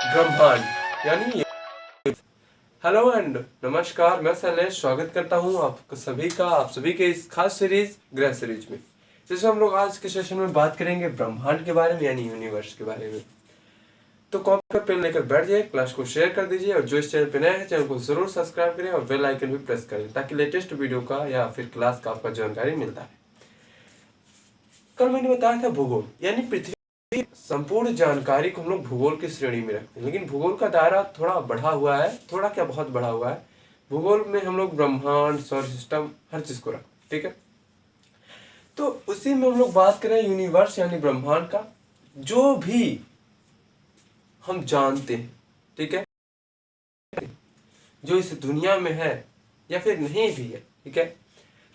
ब्रह्मांड यानी hello and नमस्कार, मैं शैलेश स्वागत करता हूं आप सभी के इस खास सीरीज ग्रह सीरीज में, जिसमें हम लोग आज के सेशन में बात करेंगे ब्रह्मांड के बारे में यानी यूनिवर्स के बारे में। तो कॉपी पर पेन लेकर बैठ जाइए, क्लास को शेयर कर दीजिए और जो इस चैनल पे नए हैं चैनल को जरूर सब्सक्राइब करें और बेल आइकन भी प्रेस करें ताकि लेटेस्ट वीडियो का या फिर क्लास का आपका जानकारी मिलता है। कल मैंने बताया था भूगोल यानी पृथ्वी संपूर्ण जानकारी को हम लोग भूगोल की श्रेणी में रखते हैं, लेकिन भूगोल का दायरा थोड़ा बढ़ा हुआ है, थोड़ा क्या बहुत बढ़ा हुआ है। भूगोल में हम लोग ब्रह्मांड, सौर सिस्टम, हर चीज को रखते हैं, ठीक है। तो उसी में हम लोग बात करें यूनिवर्स यानी ब्रह्मांड का, जो भी हम जानते हैं, ठीक है, जो इस दुनिया में है या फिर नहीं भी है, ठीक है।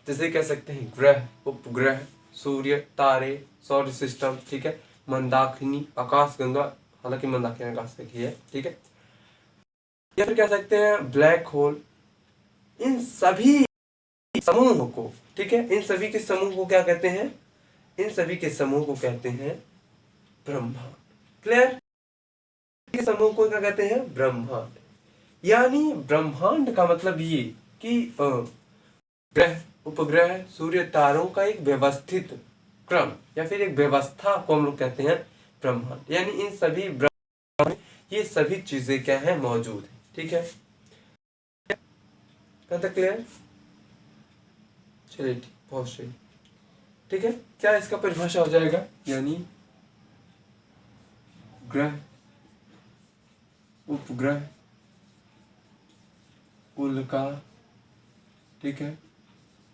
जैसे कह सकते हैं ग्रह, उपग्रह, सूर्य, तारे, सौर सिस्टम, ठीक है, मंदाकिनी, आकाशगंगा, हालांकि मंदाकिनी आकाश की है, ठीक है, या फिर कह सकते हैं ब्लैक होल। इन सभी समूह को, ठीक है, इन सभी के समूह को क्या कहते हैं? इन सभी के समूह को कहते हैं ब्रह्मांड। क्लियर? के समूह को क्या कहते हैं? ब्रह्मांड। यानी ब्रह्मांड का मतलब ये कि ग्रह, उपग्रह, सूर्य, तारों का एक व्यवस्थित क्रम या फिर एक व्यवस्था को हम लोग कहते हैं ब्रह्मांड। यानी इन सभी ब्रह्मांड में ये सभी चीजें क्या है? मौजूद है, ठीक है। कहाँ तक क्लियर? चलिए, बहुत सही, ठीक है। क्या इसका परिभाषा हो जाएगा? यानी ग्रह, उपग्रह, उल्का, ठीक है,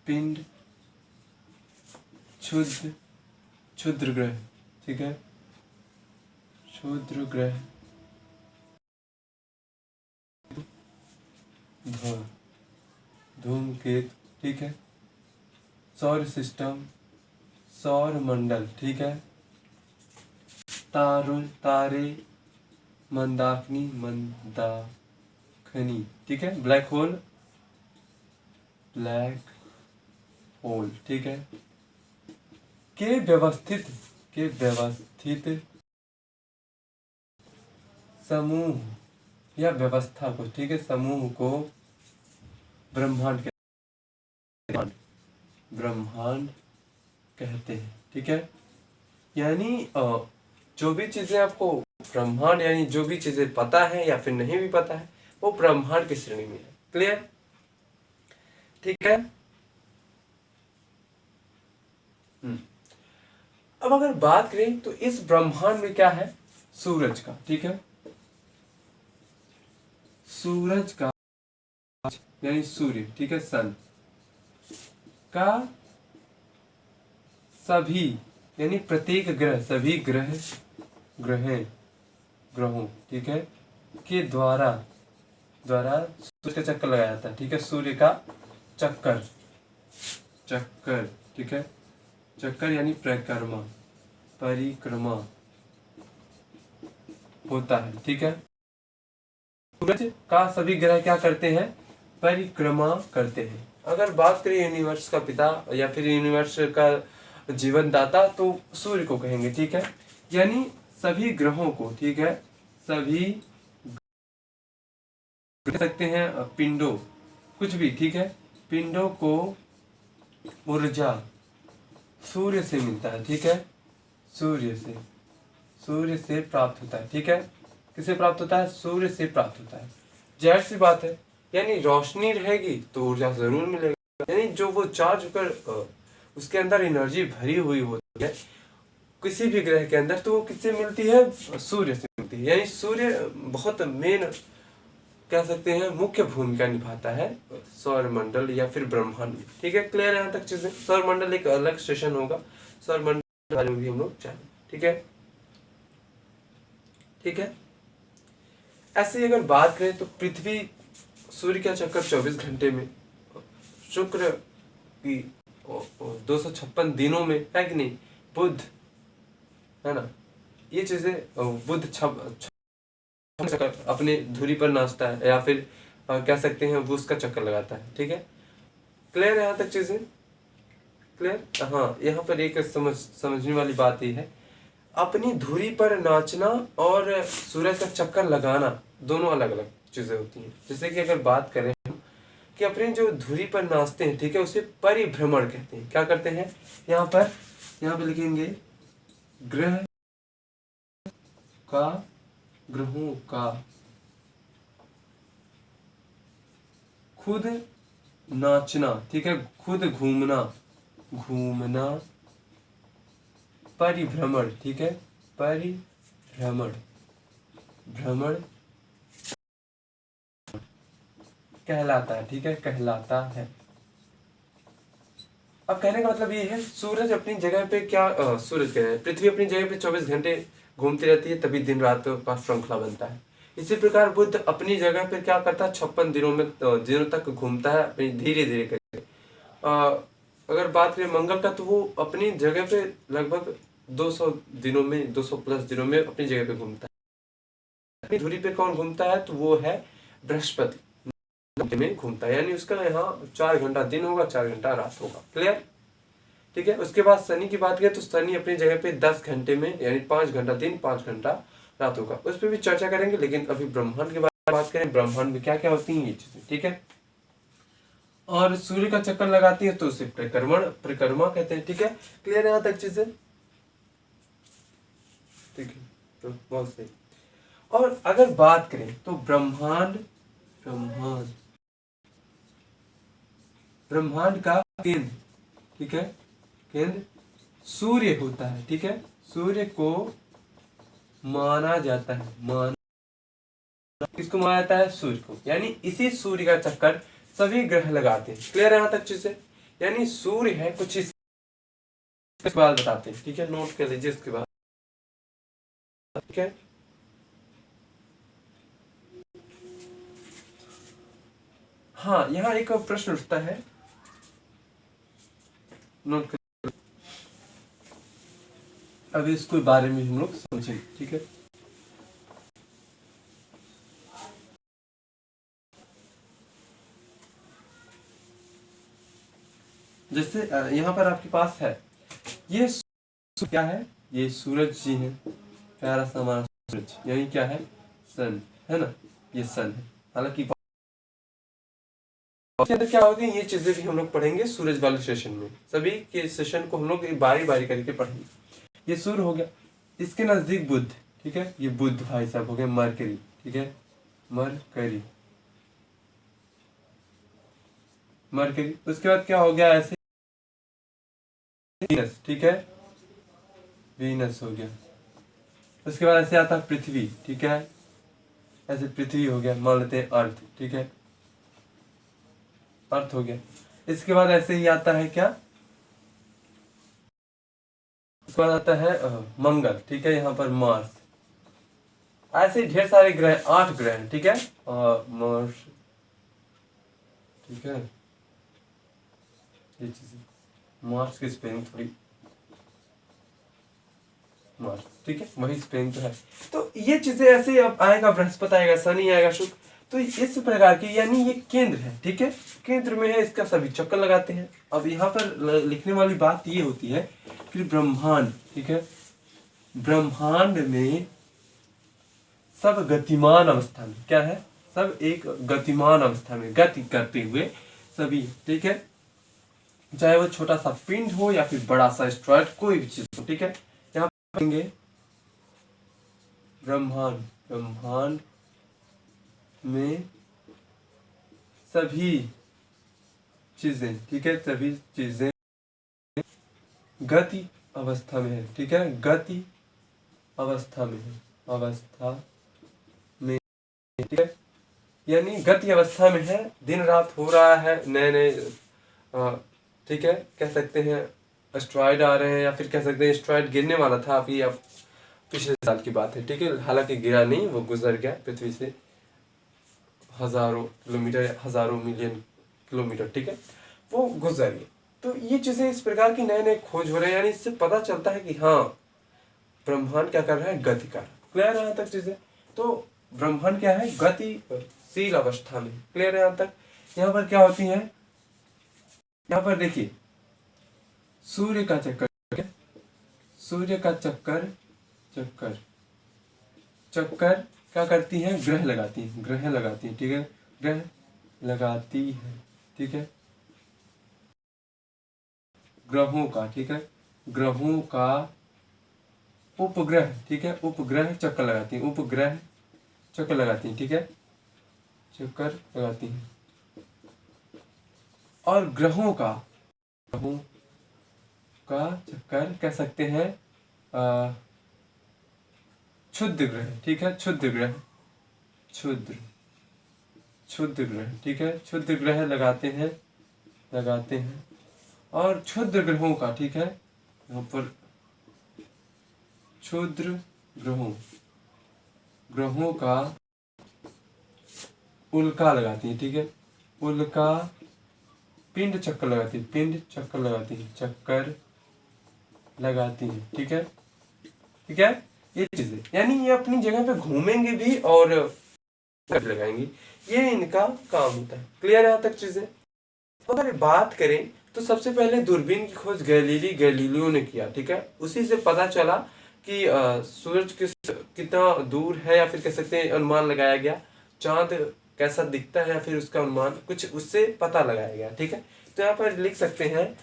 पिंड, क्षुद्र ग्रह, ठीक है, क्षुद्र ग्रह, धूमकेतु, ठीक है, सौर सिस्टम, सौर मंडल, ठीक है, तारे, मंदाकिनी, ठीक है, ब्लैक होल, ठीक है, के व्यवस्थित समूह या व्यवस्था को, ठीक है, समूह को ब्रह्मांड कहते हैं, ठीक है। यानी जो भी चीजें आपको ब्रह्मांड यानी जो भी चीजें पता है या फिर नहीं भी पता है वो ब्रह्मांड की श्रेणी में है। क्लियर? ठीक है। अब अगर बात करें तो इस ब्रह्मांड में क्या है? सूरज का, ठीक है, सूरज का यानी सूर्य, ठीक है, सन का सभी यानी प्रत्येक ग्रह, सभी ग्रहों, ठीक है, के द्वारा सूर्य का चक्कर लगाया जाता है, ठीक है, सूर्य का चक्कर, ठीक है, चक्कर यानी परिक्रमा होता है, ठीक है। सूरज का सभी ग्रह क्या करते हैं? परिक्रमा करते हैं। अगर बात करें यूनिवर्स का पिता या फिर यूनिवर्स का जीवन दाता तो सूर्य को कहेंगे, ठीक है। यानी सभी ग्रहों को, ठीक है, सभी कह सकते हैं पिंडों, कुछ भी, ठीक है, पिंडों को ऊर्जा सूर्य से मिलता है, ठीक है, सूर्य से प्राप्त होता है, ठीक है। किससे प्राप्त होता है? सूर्य से प्राप्त होता है। जाहिर सी बात है, यानी रोशनी रहेगी तो ऊर्जा जरूर मिलेगा। यानी जो वो चार्ज होकर उसके अंदर एनर्जी भरी हुई होती है किसी भी ग्रह के अंदर, तो वो किससे मिलती है? सूर्य से मिलती है। यानी सूर्य बहुत मेन कह सकते हैं मुख्य भूमिका निभाता है सौर मंडल या फिर ब्रह्मांड में, ठीक है। क्लियर है यहाँ तक चीजें? सौर मंडल एक अलग सेशन होगा, सौर मंडल के बारे में भी हम लोग जानेंगे, ठीक है, ठीक है। ऐसे अगर बात करें तो पृथ्वी सूर्य का चक्कर 24 घंटे में, शुक्र की 256 दिनों में, है कि नहीं, बुध, है ना, ये चीजें बुध अपने धुरी पर नाचता है या फिर कह सकते हैं वो उसका चक्कर लगाता है, ठीक है। क्लियर है यहाँ तक चीजें? क्लियर? हाँ, यहाँ पर एक समझने वाली बात ये है, अपनी धुरी पर नाचना और सूरज का चक्कर लगाना दोनों अलग अलग चीजें होती हैं। जैसे कि अगर बात करें हम कि अपनी जो धुरी पर नाचते हैं, ठीक है, उसे परिभ्रमण कहते हैं। क्या करते हैं, यहाँ पे लिखेंगे ग्रह का, ग्रहों का खुद नाचना, ठीक है, खुद घूमना, परिभ्रमण, ठीक है, परिभ्रमण, भ्रमण कहलाता है, ठीक है, कहलाता है। अब कहने का मतलब ये है, सूरज अपनी जगह पे सूरज कह रहे हैं, पृथ्वी अपनी जगह पे 24 घंटे घूमती रहती है, तभी दिन रात का श्रृंखला बनता है। इसी प्रकार बुद्ध अपनी जगह पे क्या करता है, 56 दिनों तक घूमता है, अपनी धीरे धीरे करके। अगर बात करें मंगल का, तो वो अपनी जगह पे लगभग 200 दिनों में, 200 प्लस दिनों में अपनी जगह पे घूमता है। अपनी धुरी पे कौन घूमता है, तो वो है बृहस्पति में घूमता है, यानी उसका यहाँ 4 घंटा दिन होगा, 4 घंटा रात होगा। क्लियर, ठीक है। उसके बाद शनि की बात करें तो शनि अपनी जगह पे 10 घंटे में, यानी 5 घंटा दिन, 5 घंटा रात होगा। उस पर भी चर्चा करेंगे, लेकिन अभी ब्रह्मांड की बात करें, ब्रह्मांड में क्या क्या होती हैं ये चीजें, ठीक है। और सूर्य का चक्कर लगाती है तो उसे परिक्रमा कहते हैं, ठीक है। क्लियर है यहाँ तक चीजें, ठीक है, तो बहुत सही। और अगर बात करें तो ब्रह्मांड का केंद्र, ठीक है, केंद्र सूर्य होता है, ठीक है। सूर्य को माना जाता है, किसको माना जाता है, सूर्य को, यानी इसी सूर्य का चक्कर सभी ग्रह लगाते हैं। क्लियर है यहाँ तक चीजें, यानी सूर्य है कुछ इस बात बताते हैं, ठीक है, नोट कर लीजिए इसके बाद, ठीक है। हाँ, यहाँ एक प्रश्न उठता है, नोट कर, अब इसको बारे में हम लोग समझेंगे, ठीक है। जैसे यहाँ पर आपके पास है, ये क्या है, ये सूरज जी है, प्यारा सा हमारा सूरज, यही क्या है, सन है ना, ये सन है। हालांकि के अंदर क्या होती है, ये चीजें भी हम लोग पढ़ेंगे सूरज वाले सेशन में, सभी के सेशन को हम लोग बारी बारी करके पढ़ेंगे। ये सूर्य हो गया, इसके नजदीक बुध, ठीक है, ये बुध भाई साहब हो गए, मरकरी, ठीक है, मरकरी। उसके बाद क्या हो गया, ऐसे वीनस, ठीक है, वीनस हो गया। उसके बाद ऐसे आता है पृथ्वी, ठीक है, ऐसे पृथ्वी हो गया, मान लेते हैं अर्थ, ठीक है, अर्थ हो गया। इसके बाद ऐसे ही आता है क्या, उसके बाद आता है मंगल, ठीक है, यहाँ पर मार्स। ऐसे ढेर सारे ग्रह, 8 ग्रह, ठीक है, मार्स, ठीक है, ये चीजें, मार्स की स्पेलिंग थोड़ी, मार्स, ठीक है, वही स्पेलिंग तो है। तो ये चीजें ऐसे अब आएगा, बृहस्पति आएगा, शनि आएगा, शुक्र, तो इस प्रकार की, यानी ये केंद्र है, ठीक है, केंद्र में है, इसका सभी चक्कर लगाते हैं। अब यहाँ पर लिखने वाली बात ये होती है कि ब्रह्मांड, ठीक है, ब्रह्मांड में सब गतिमान अवस्था में, क्या है, सब एक गतिमान अवस्था में गति करते हुए सभी, ठीक है, चाहे वो छोटा सा पिंड हो या फिर बड़ा सा एस्ट्रॉयड, कोई भी चीज हो, ठीक है। यहाँ पर ब्रह्मांड में सभी चीजें, ठीक है, सभी चीजें गति अवस्था में है, ठीक है, गति अवस्था में है, ठीक है, यानी गति अवस्था में है, दिन रात हो रहा है, नए नए, ठीक है, कह सकते हैं एस्ट्रॉयड आ रहे हैं, या फिर कह सकते हैं एस्ट्रॉयड गिरने वाला था अभी, अब पिछले साल की बात है, ठीक है, हालांकि गिरा नहीं, वो गुजर गया पृथ्वी से हजारों किलोमीटर, हजारों मिलियन किलोमीटर, ठीक है, वो गुजर गया। तो ये चीजें इस प्रकार की नए नए खोज हो रहे हैं, यानी इससे पता चलता है कि हाँ, ब्रह्मांड क्या कर रहा है, गति कर रहा है। क्लियर है यहाँ तक चीजें, तो ब्रह्मांड क्या है, गतिशील अवस्था में। क्लियर है यहाँ तक। यहाँ पर क्या होती है, यहाँ पर देखिए सूर्य का चक्कर चक्कर, चक्कर क्या करती हैं, ग्रह लगाती हैं, ग्रह लगाती हैं, ठीक है, ग्रह लगाती है, ठीक है, ग्रहों का, ठीक है, ग्रहों का उपग्रह, ठीक है, उपग्रह चक्कर लगाती हैं, उपग्रह चक्कर लगाती हैं, ठीक है, चक्कर लगाती हैं। और ग्रहों का, ग्रहों का चक्कर कह सकते हैं क्षुद्र ग्रह, ठीक है, क्षुद्र ग्रह, क्षुद्र, क्षुद्र ग्रह, ठीक है, क्षुद्र ग्रह लगाते हैं, लगाते हैं। और क्षुद्र ग्रहों का, ठीक है, यहाँ पर क्षुद्र ग्रहों, ग्रहों का उल्का लगाती है, ठीक है, उल्का पिंड चक्कर लगाती है, पिंड चक्कर लगाती है, चक्कर लगाती है, ठीक है, ठीक है, ये चीजें, यानी ये अपनी जगह पे घूमेंगे भी और लगाएंगे, ये इनका काम होता है। क्लियर है यहाँ तक चीजें। अगर बात करें तो सबसे पहले दूरबीन की खोज गैलीलियो ने किया, ठीक है, उसी से पता चला कि सूरज कितना दूर है, या फिर कह सकते हैं अनुमान लगाया गया, चांद कैसा दिखता है, या फिर उसका अनुमान कुछ उससे पता लगाया गया, ठीक है। तो यहाँ पर लिख सकते हैं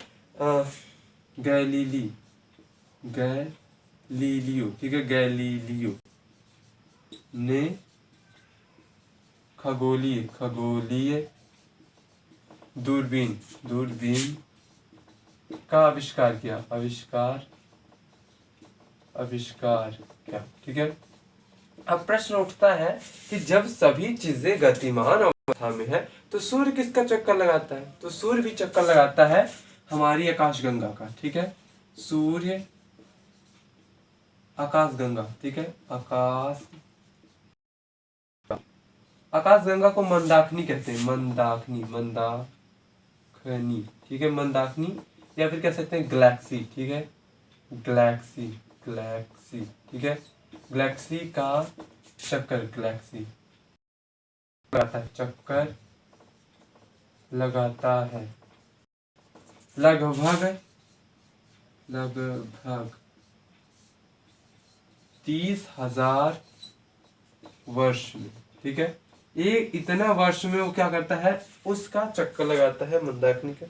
गैलीलियो, ठीक है, गैलीलियो ने खगोलीय दूरबीन का आविष्कार किया, आविष्कार क्या, ठीक है। अब प्रश्न उठता है कि जब सभी चीजें गतिमान अवस्था में है तो सूर्य किसका चक्कर लगाता है, तो सूर्य भी चक्कर लगाता है हमारी आकाशगंगा का, ठीक है, सूर्य आकाशगंगा, ठीक है, आकाशगंगा को मंदाकिनी कहते हैं, मंदाकिनी, ठीक है, मंदाकिनी, या फिर कह सकते हैं गैलेक्सी, ठीक है, गैलेक्सी, ठीक है, गैलेक्सी का चक्कर, गैलेक्सी लगाता है, चक्कर लगाता है लगभग 30,000 वर्ष में, ठीक है, ये इतना वर्ष में वो क्या करता है, उसका चक्कर लगाता है मंदाकिनी का।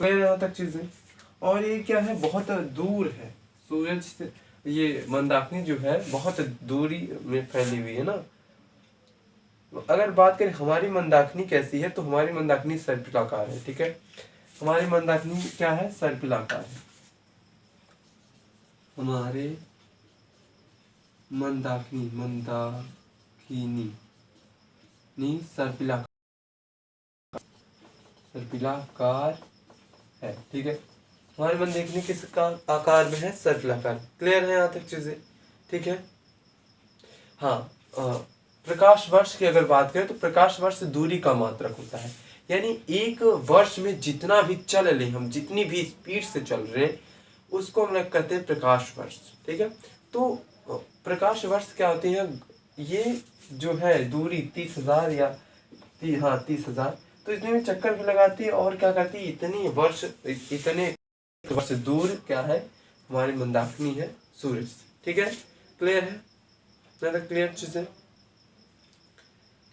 यहाँ तक चीजें, और ये क्या है, बहुत दूर है सूरज से, ये मंदाकिनी जो है बहुत दूरी में फैली हुई है ना। अगर बात करें हमारी मंदाकिनी कैसी है, तो हमारी मंदाकिनी सर्पिलाकार है, ठीक है, हमारी मंदाकिनी क्या है, सर्पिलाकार है, हमारे मंदाकिनी सर्पिलाकार है, ठीक है, हमारे मंदाकिनी किस आकार में है, सर्पिलाकार। क्लियर है यहाँ तक चीजें, ठीक है। हाँ, प्रकाश वर्ष की अगर बात करें तो प्रकाश वर्ष से दूरी का मात्रक होता है, यानी एक वर्ष में जितना भी चल रहे हम, जितनी भी स्पीड से चल रहे हैं, उसको हम लोग कहते हैं प्रकाश वर्ष, ठीक है। तो प्रकाश वर्ष क्या होती है, ये जो है दूरी 30,000 या 30,000, तो इतने में चक्कर भी लगाती है, और क्या करती है, इतने वर्ष दूर क्या है, हमारी मंदाकिनी है सूरज से, ठीक है। क्लियर है, ज्यादा क्लियर चीजें,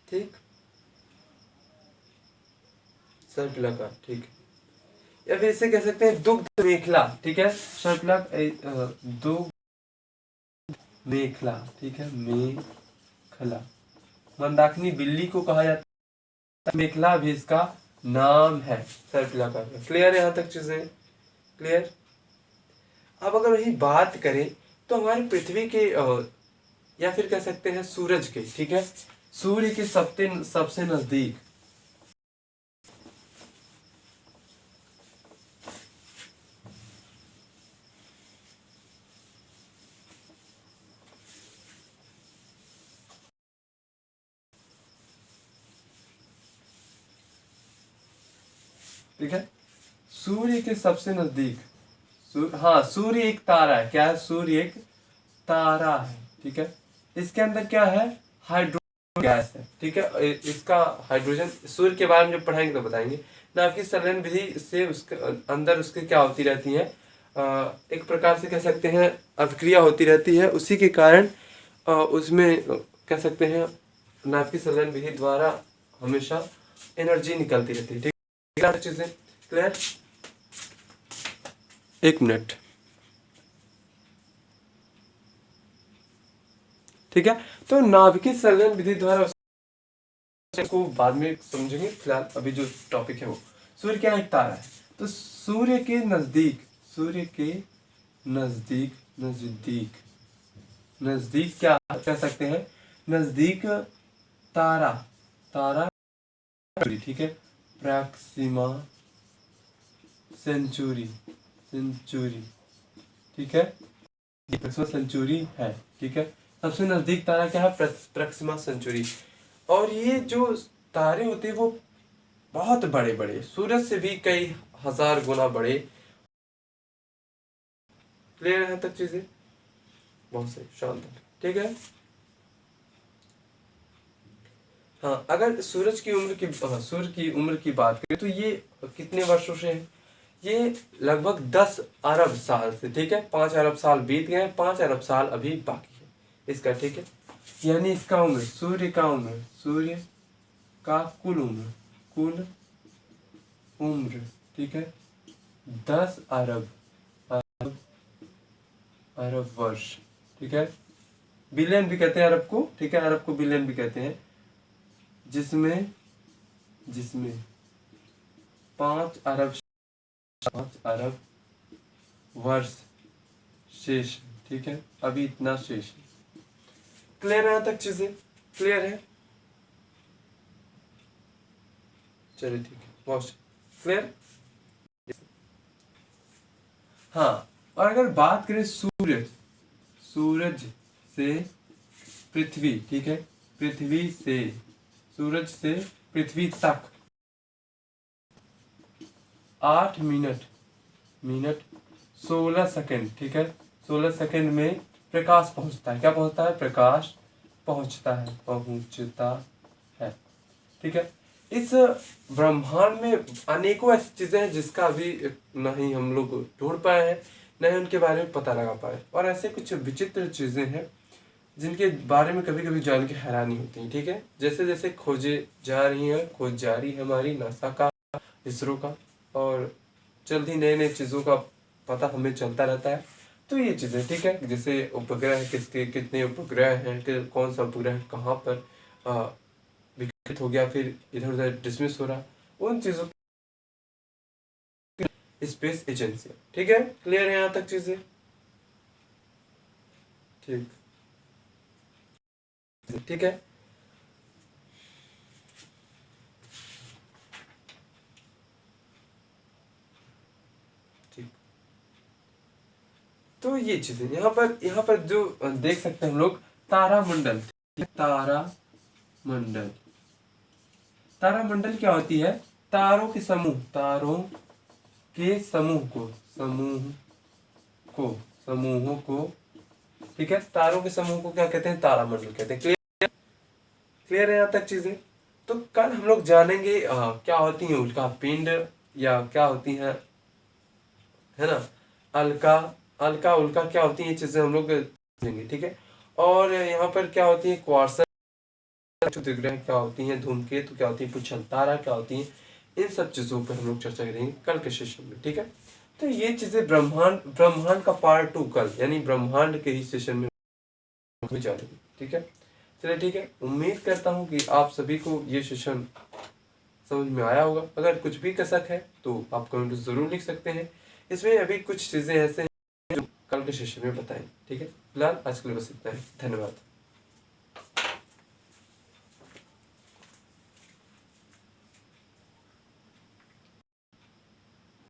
ठीक, सर्पिलाकार, ठीक है, या फिर इसे कह सकते हैं दुग्ध मेखला, ठीक है, दुग्ध मेखला, ठीक है, मेखला, मंदाकिनी बिल्ली को कहा जाता है, मेखला भी इसका नाम है, सर्पिलाकार। क्लियर है यहाँ तक चीजें, क्लियर। अब अगर वही बात करें तो हमारी पृथ्वी के या फिर कह सकते हैं सूरज के, ठीक है, सूर्य के सबसे नजदीक ठीक है, सूर्य के सबसे नजदीक हाँ, सूर्य एक तारा है, क्या है, सूर्य एक तारा है, ठीक है, इसके अंदर क्या है, हाइड्रोजन गैस है, ठीक है, इसका हाइड्रोजन, सूर्य के बारे में जब पढ़ाएंगे तो बताएंगे, नाभिकीय संलयन विधि से उसके अंदर उसके क्या होती रहती है, एक प्रकार से कह सकते हैं अभिक्रिया होती रहती है, उसी के कारण उसमें कह सकते हैं नाभिकीय संलयन विधि द्वारा हमेशा एनर्जी निकलती रहती है। ठीक है, चीजें क्लियर? एक मिनट, ठीक है। तो नाभिकीय संलयन विधि द्वारा को बाद में समझेंगे, फिलहाल अभी जो टॉपिक है वो सूर्य क्या एक तारा है। तो सूर्य के नजदीक नजदीक क्या कह सकते हैं, नजदीक तारा, ठीक है, प्रॉक्सिमा सेंचुरी, ठीक है, सेंचुरी है। ठीक है, सबसे नजदीक तारा क्या है, प्रॉक्सिमा सेंचुरी। और ये जो तारे होते हैं वो बहुत बड़े बड़े, सूरज से भी कई हजार गुना बड़े। क्लियर है तक चीजें? बहुत सही, शानदार। ठीक है, हाँ, अगर सूर्य की उम्र की बात करें तो ये कितने वर्षों से है, ये लगभग 10 अरब साल से। ठीक है, 5 अरब साल बीत गए, 5 अरब साल अभी बाकी है इसका। ठीक है, यानी इसका उम्र, सूर्य का कुल उम्र, ठीक है, 10 अरब वर्ष। ठीक है, बिलियन भी कहते हैं अरब को। ठीक है, अरब को बिलियन भी कहते हैं, जिसमें 5 अरब वर्ष शेष। ठीक है, अभी इतना शेष। क्लियर है यहाँ तक चीजें? क्लियर है? चलिए ठीक है, बहुत क्लियर। हाँ, और अगर बात करें सूरज से पृथ्वी, ठीक है, सूरज से पृथ्वी तक 8 मिनट 16 सेकंड। ठीक है, 16 सेकंड में प्रकाश पहुंचता है। क्या पहुंचता है? प्रकाश पहुंचता है। ठीक है, इस ब्रह्मांड में अनेकों ऐसी चीजें हैं जिसका अभी न ही हम लोग ढूंढ पाए हैं, न ही उनके बारे में पता लगा पाए, और ऐसे कुछ विचित्र चीजें हैं जिनके बारे में कभी कभी जान के हैरानी होती है। ठीक है, जैसे जैसे खोज जारी है हमारी नासा का, इसरो का, और जल्द ही नए नए चीजों का पता हमें चलता रहता है। तो ये चीजें, ठीक है, जैसे उपग्रह किसके कितने उपग्रह हैं, कि कौन सा उपग्रह कहाँ पर विकसित हो गया, फिर इधर उधर डिसमिस हो रहा, उन चीजों स्पेस एजेंसी। ठीक है, क्लियर है यहाँ तक चीजें? ठीक है, ठीक। तो ये चीजें यहाँ पर जो देख सकते हैं हम लोग, तारामंडल। तारामंडल क्या होती है? तारों के समूहों को, ठीक है, तारों के समूह को क्या कहते हैं? तारामंडल कहते हैं। क्लियर है यहाँ तक चीजें? तो कल हम लोग जानेंगे क्या होती है उल्का पिंड, या क्या होती है ना, अलका उल्का क्या होती है, ये चीजें हम लोग जानेंगे। ठीक है, और यहाँ पर क्या होती है क्वार्सा, ग्रह क्या होती हैं, धूमकेतु क्या होती है, पुच्छल तारा क्या होती है, इन सब चीजों पर हम लोग चर्चा करेंगे कल के सेशन में। ठीक है, तो ये चीजें ब्रह्मांड का पार्ट 2 कल, यानी ब्रह्मांड के ही सेशन में जानेंगे। ठीक है, चलिए ठीक है, उम्मीद करता हूँ कि आप सभी को ये सेशन समझ में आया होगा। अगर कुछ भी कसक है तो आप कमेंट जरूर लिख सकते हैं। इसमें अभी कुछ चीजें ऐसे हैं जो कल के सेशन में बताएं। ठीक है, फिलहाल आज के लिए बस इतना ही, धन्यवाद।